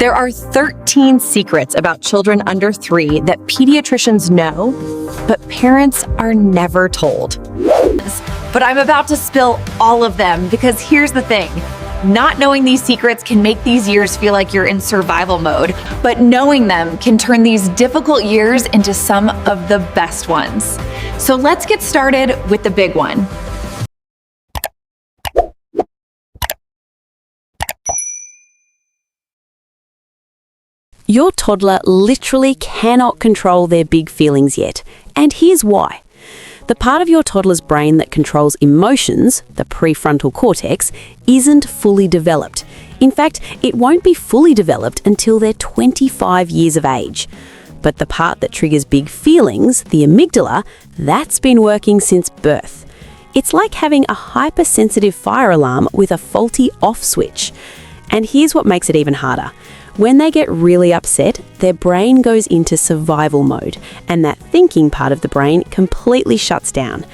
There are 13 secrets about children under 3 that pediatricians know, but parents are never told. But I'm about to spill all of them because here's the thing. Not knowing these secrets can make these years feel like you're in survival mode, but knowing them can turn these difficult years into some of the best ones. So let's get started with the big one. Your toddler literally cannot control their big feelings yet, and here's why. The part of your toddler's brain that controls emotions, the prefrontal cortex, isn't fully developed. In fact, it won't be fully developed until they're 25 years of age. But the part that triggers big feelings, the amygdala, that's been working since birth. It's like having a hypersensitive fire alarm with a faulty off switch. And here's what makes it even harder. When they get really upset, their brain goes into survival mode, and that thinking part of the brain completely shuts down.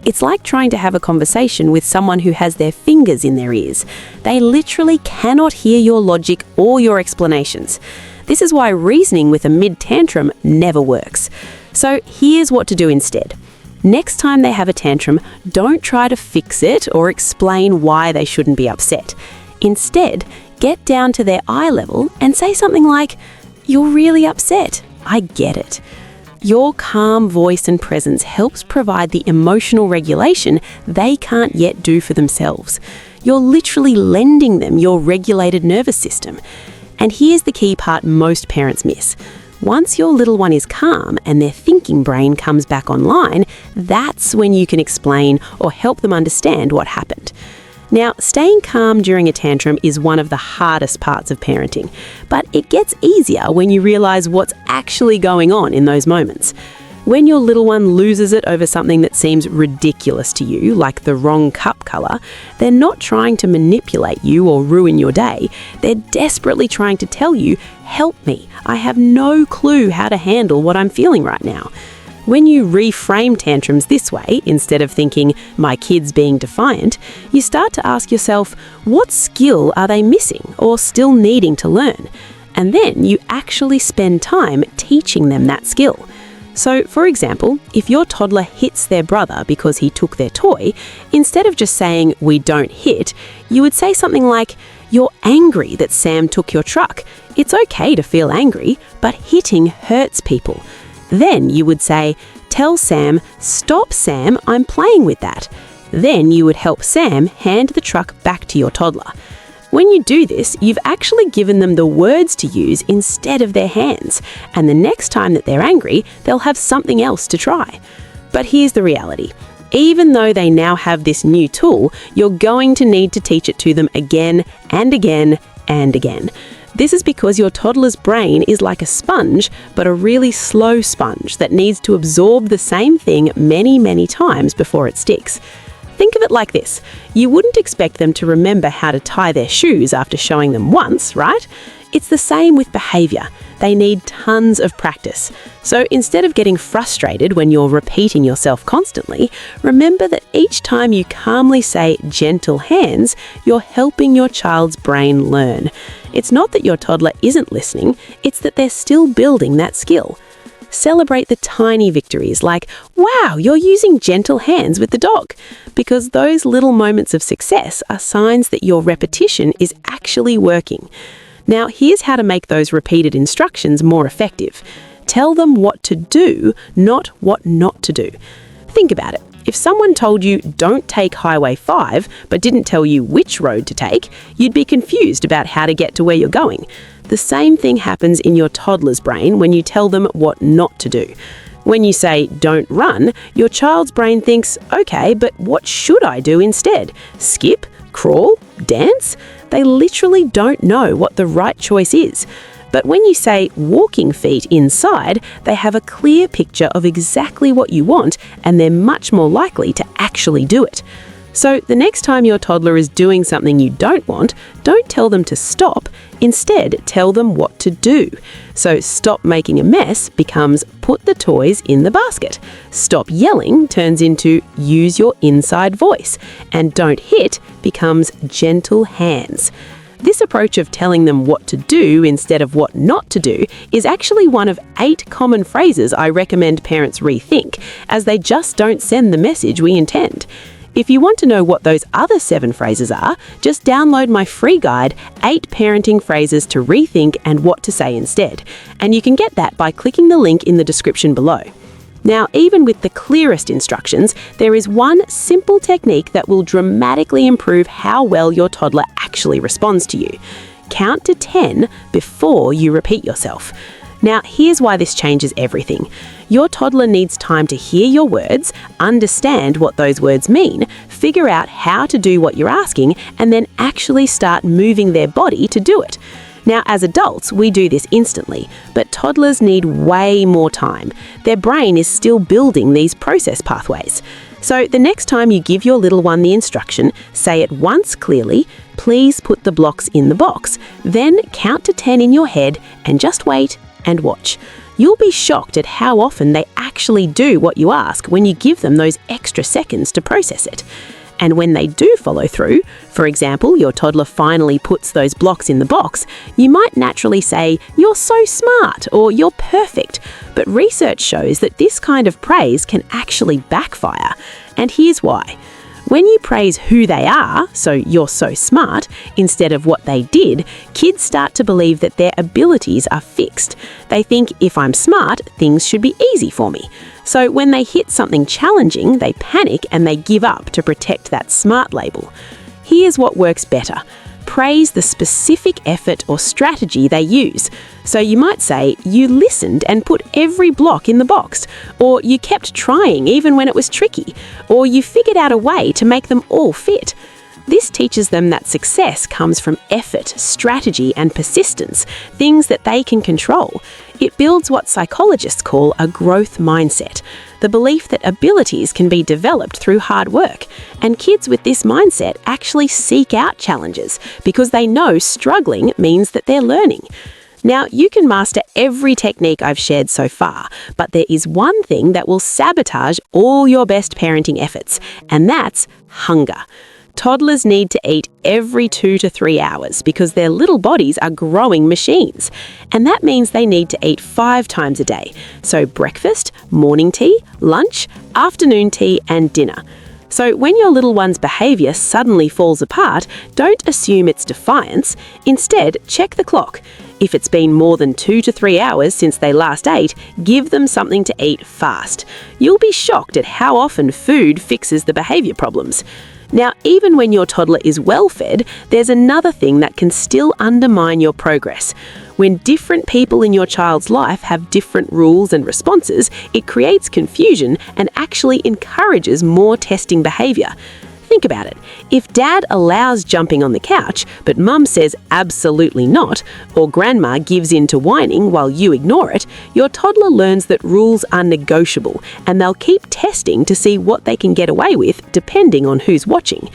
It's like trying to have a conversation with someone who has their fingers in their ears. They literally cannot hear your logic or your explanations. This is why reasoning with a mid-tantrum never works. So here's what to do instead. Next time they have a tantrum, don't try to fix it or explain why they shouldn't be upset. Instead, get down to their eye level and say something like, "You're really upset. I get it." Your calm voice and presence helps provide the emotional regulation they can't yet do for themselves. You're literally lending them your regulated nervous system. And here's the key part most parents miss. Once your little one is calm and their thinking brain comes back online, that's when you can explain or help them understand what happened. Now, staying calm during a tantrum is one of the hardest parts of parenting, but it gets easier when you realize what's actually going on in those moments. When your little one loses it over something that seems ridiculous to you, like the wrong cup color, they're not trying to manipulate you or ruin your day. They're desperately trying to tell you, "Help me, I have no clue how to handle what I'm feeling right now." When you reframe tantrums this way, instead of thinking, "My kid's being defiant," you start to ask yourself, what skill are they missing or still needing to learn? And then you actually spend time teaching them that skill. So, for example, if your toddler hits their brother because he took their toy, instead of just saying, "We don't hit," you would say something like, "You're angry that Sam took your truck. It's okay to feel angry, but hitting hurts people." Then you would say, "Tell Sam, 'Stop Sam, I'm playing with that.'" Then you would help Sam hand the truck back to your toddler. When you do this, you've actually given them the words to use instead of their hands. And the next time that they're angry, they'll have something else to try. But here's the reality. Even though they now have this new tool, you're going to need to teach it to them again and again and again. This is because your toddler's brain is like a sponge, but a really slow sponge that needs to absorb the same thing many, many times before it sticks. Think of it like this. You wouldn't expect them to remember how to tie their shoes after showing them once, right? It's the same with behavior. They need tons of practice. So instead of getting frustrated when you're repeating yourself constantly, remember that each time you calmly say "gentle hands," you're helping your child's brain learn. It's not that your toddler isn't listening, it's that they're still building that skill. Celebrate the tiny victories like, "Wow, you're using gentle hands with the dog," because those little moments of success are signs that your repetition is actually working. Now, here's how to make those repeated instructions more effective. Tell them what to do, not what not to do. Think about it. If someone told you, "Don't take Highway 5, but didn't tell you which road to take, you'd be confused about how to get to where you're going. The same thing happens in your toddler's brain when you tell them what not to do. When you say, "Don't run," your child's brain thinks, "Okay, but what should I do instead? Skip? Crawl? Dance?" They literally don't know what the right choice is. But when you say "walking feet inside," they have a clear picture of exactly what you want, and they're much more likely to actually do it. So the next time your toddler is doing something you don't want, don't tell them to stop. Instead, tell them what to do. So "stop making a mess" becomes "put the toys in the basket." "Stop yelling" turns into "use your inside voice." And "don't hit" becomes "gentle hands." This approach of telling them what to do instead of what not to do is actually one of 8 common phrases I recommend parents rethink, as they just don't send the message we intend. If you want to know what those other 7 phrases are, just download my free guide, 8 parenting phrases to rethink and what to say instead. And you can get that by clicking the link in the description below. Now, even with the clearest instructions, there is one simple technique that will dramatically improve how well your toddler actually responds to you. Count to 10 before you repeat yourself. Now, here's why this changes everything. Your toddler needs time to hear your words, understand what those words mean, figure out how to do what you're asking, and then actually start moving their body to do it. Now, as adults, we do this instantly, but toddlers need way more time. Their brain is still building these process pathways. So the next time you give your little one the instruction, say it once clearly, please put the blocks in the box. Then count to 10 in your head and just wait and watch. You'll be shocked at how often they actually do what you ask when you give them those extra seconds to process it. And when they do follow through, for example, your toddler finally puts those blocks in the box, you might naturally say, "You're so smart," or "You're perfect." But research shows that this kind of praise can actually backfire. And here's why. When you praise who they are, so "you're so smart," instead of what they did, kids start to believe that their abilities are fixed. They think, if I'm smart, things should be easy for me. So when they hit something challenging, they panic and they give up to protect that smart label. Here's what works better. Praise the specific effort or strategy they use. So you might say, "You listened and put every block in the box," or "You kept trying even when it was tricky," or "You figured out a way to make them all fit." This teaches them that success comes from effort, strategy, and persistence, things that they can control. It builds what psychologists call a growth mindset, the belief that abilities can be developed through hard work. And kids with this mindset actually seek out challenges because they know struggling means that they're learning. Now, you can master every technique I've shared so far, but there is one thing that will sabotage all your best parenting efforts, and that's hunger. Toddlers need to eat every 2 to 3 hours because their little bodies are growing machines. And that means they need to eat 5 times a day. So breakfast, morning tea, lunch, afternoon tea, and dinner. So when your little one's behavior suddenly falls apart, don't assume it's defiance. Instead, check the clock. If it's been more than 2 to 3 hours since they last ate, give them something to eat fast. You'll be shocked at how often food fixes the behavior problems. Now, even when your toddler is well-fed, there's another thing that can still undermine your progress. When different people in your child's life have different rules and responses, it creates confusion and actually encourages more testing behavior. Think about it. If dad allows jumping on the couch, but mum says absolutely not, or grandma gives in to whining while you ignore it, your toddler learns that rules are negotiable, and they'll keep testing to see what they can get away with depending on who's watching.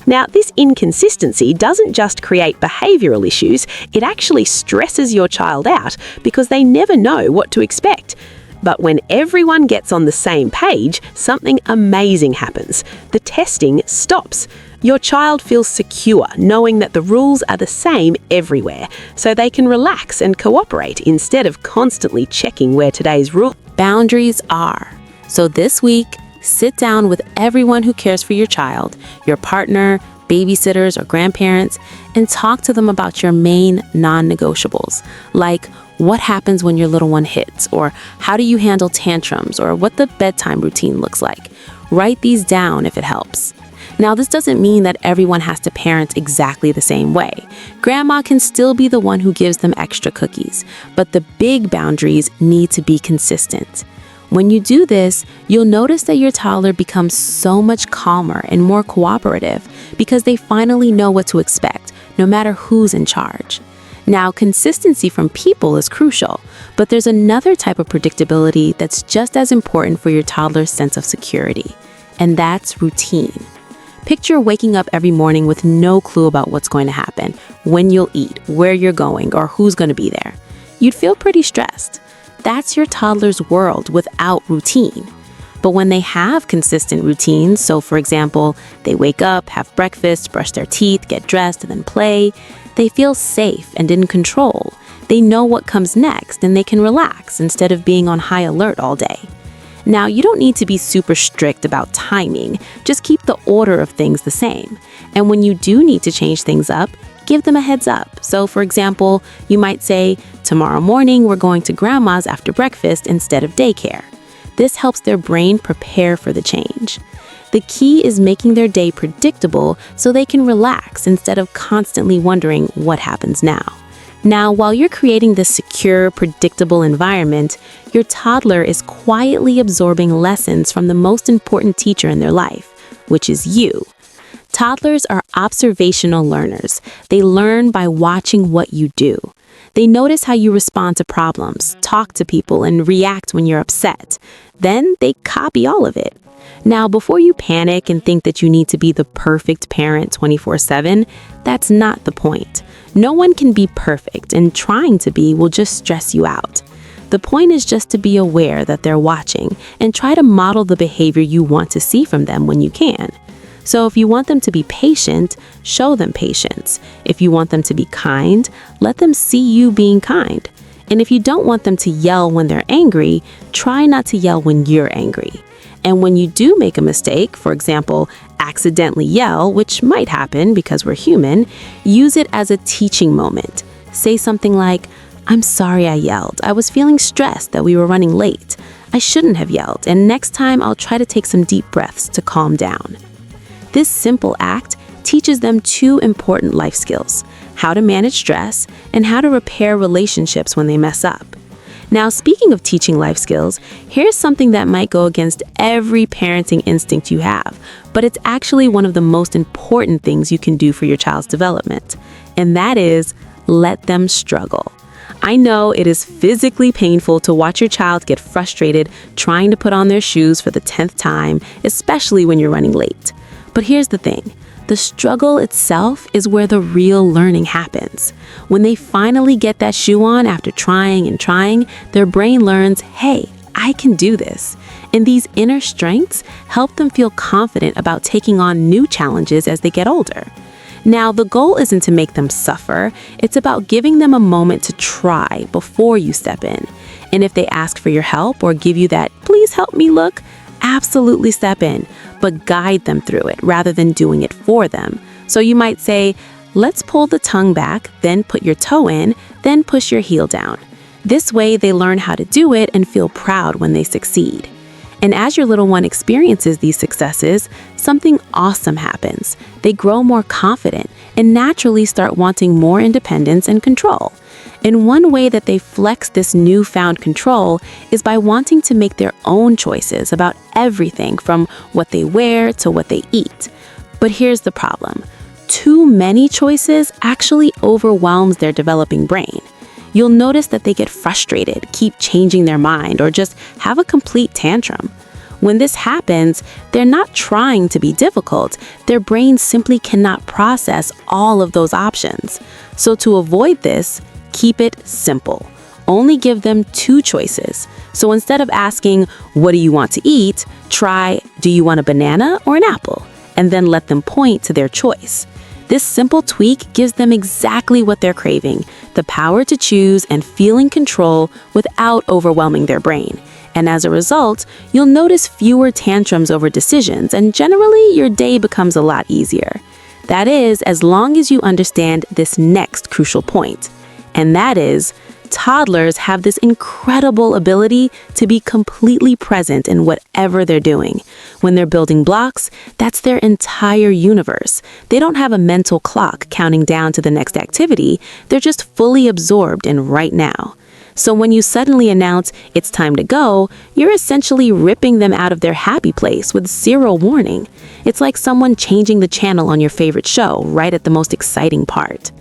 Now, this inconsistency doesn't just create behavioral issues, it actually stresses your child out because they never know what to expect. But when everyone gets on the same page, something amazing happens. The testing stops. Your child feels secure knowing that the rules are the same everywhere, so they can relax and cooperate instead of constantly checking where today's rule. Boundaries are. So this week, sit down with everyone who cares for your child, your partner, babysitters, or grandparents, and talk to them about your main non-negotiables, like what happens when your little one hits, or how do you handle tantrums, or what the bedtime routine looks like. Write these down if it helps. Now, this doesn't mean that everyone has to parent exactly the same way. Grandma can still be the one who gives them extra cookies, but the big boundaries need to be consistent. When you do this, you'll notice that your toddler becomes so much calmer and more cooperative because they finally know what to expect, no matter who's in charge. Now, consistency from people is crucial, but there's another type of predictability that's just as important for your toddler's sense of security, and that's routine. Picture waking up every morning with no clue about what's going to happen, when you'll eat, where you're going, or who's going to be there. You'd feel pretty stressed. That's your toddler's world without routine. But when they have consistent routines, so for example, they wake up, have breakfast, brush their teeth, get dressed, and then play, They feel safe and in control. They know what comes next and they can relax instead of being on high alert all day. Now, you don't need to be super strict about timing. Just keep the order of things the same. And when you do need to change things up, give them a heads up. So, for example, you might say, tomorrow morning we're going to grandma's after breakfast instead of daycare. This helps their brain prepare for the change. The key is making their day predictable so they can relax instead of constantly wondering what happens now. Now, while you're creating this secure, predictable environment, your toddler is quietly absorbing lessons from the most important teacher in their life, which is you. Toddlers are observational learners. They learn by watching what you do. They notice how you respond to problems, talk to people, and react when you're upset. Then they copy all of it. Now, before you panic and think that you need to be the perfect parent 24/7, that's not the point. No one can be perfect, and trying to be will just stress you out. The point is just to be aware that they're watching and try to model the behavior you want to see from them when you can. So if you want them to be patient, show them patience. If you want them to be kind, let them see you being kind. And if you don't want them to yell when they're angry, try not to yell when you're angry. And when you do make a mistake, for example, accidentally yell, which might happen because we're human, use it as a teaching moment. Say something like, "I'm sorry I yelled. I was feeling stressed that we were running late. I shouldn't have yelled, and next time I'll try to take some deep breaths to calm down." This simple act teaches them two important life skills: how to manage stress and how to repair relationships when they mess up. Now, speaking of teaching life skills, here's something that might go against every parenting instinct you have, but it's actually one of the most important things you can do for your child's development, and that is let them struggle. I know it is physically painful to watch your child get frustrated trying to put on their shoes for the 10th time, especially when you're running late. But here's the thing. The struggle itself is where the real learning happens. When they finally get that shoe on after trying and trying, their brain learns, hey, I can do this. And these inner strengths help them feel confident about taking on new challenges as they get older. Now, the goal isn't to make them suffer. It's about giving them a moment to try before you step in. And if they ask for your help or give you that, please help me look, absolutely step in, but guide them through it rather than doing it for them. So you might say, let's pull the tongue back, then put your toe in, then push your heel down. This way they learn how to do it and feel proud when they succeed. And as your little one experiences these successes, something awesome happens. They grow more confident and naturally start wanting more independence and control. And one way that they flex this newfound control is by wanting to make their own choices about everything from what they wear to what they eat. But here's the problem. Too many choices actually overwhelms their developing brain. You'll notice that they get frustrated, keep changing their mind, or just have a complete tantrum. When this happens, they're not trying to be difficult. Their brain simply cannot process all of those options. So to avoid this, keep it simple. Only give them two choices. So instead of asking, what do you want to eat? Try, do you want a banana or an apple? And then let them point to their choice. This simple tweak gives them exactly what they're craving, the power to choose and feel in control without overwhelming their brain. And as a result, you'll notice fewer tantrums over decisions, and generally your day becomes a lot easier. That is, as long as you understand this next crucial point. And that is, toddlers have this incredible ability to be completely present in whatever they're doing. When they're building blocks, that's their entire universe. They don't have a mental clock counting down to the next activity. They're just fully absorbed in right now. So when you suddenly announce it's time to go, you're essentially ripping them out of their happy place with zero warning. It's like someone changing the channel on your favorite show right at the most exciting part.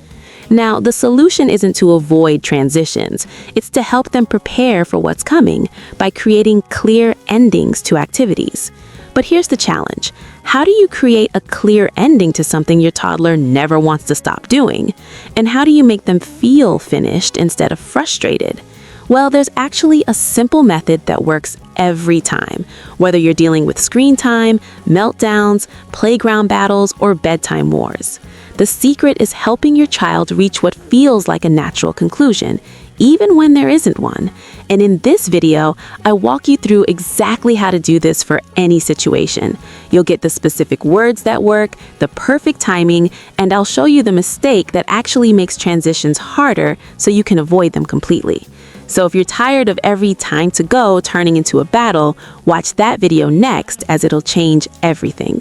Now, the solution isn't to avoid transitions. It's to help them prepare for what's coming by creating clear endings to activities. But here's the challenge. How do you create a clear ending to something your toddler never wants to stop doing? And how do you make them feel finished instead of frustrated? Well, there's actually a simple method that works every time, whether you're dealing with screen time, meltdowns, playground battles, or bedtime wars. The secret is helping your child reach what feels like a natural conclusion, even when there isn't one. And in this video, I walk you through exactly how to do this for any situation. You'll get the specific words that work, the perfect timing, and I'll show you the mistake that actually makes transitions harder so you can avoid them completely. So if you're tired of every time to go turning into a battle, watch that video next as it'll change everything.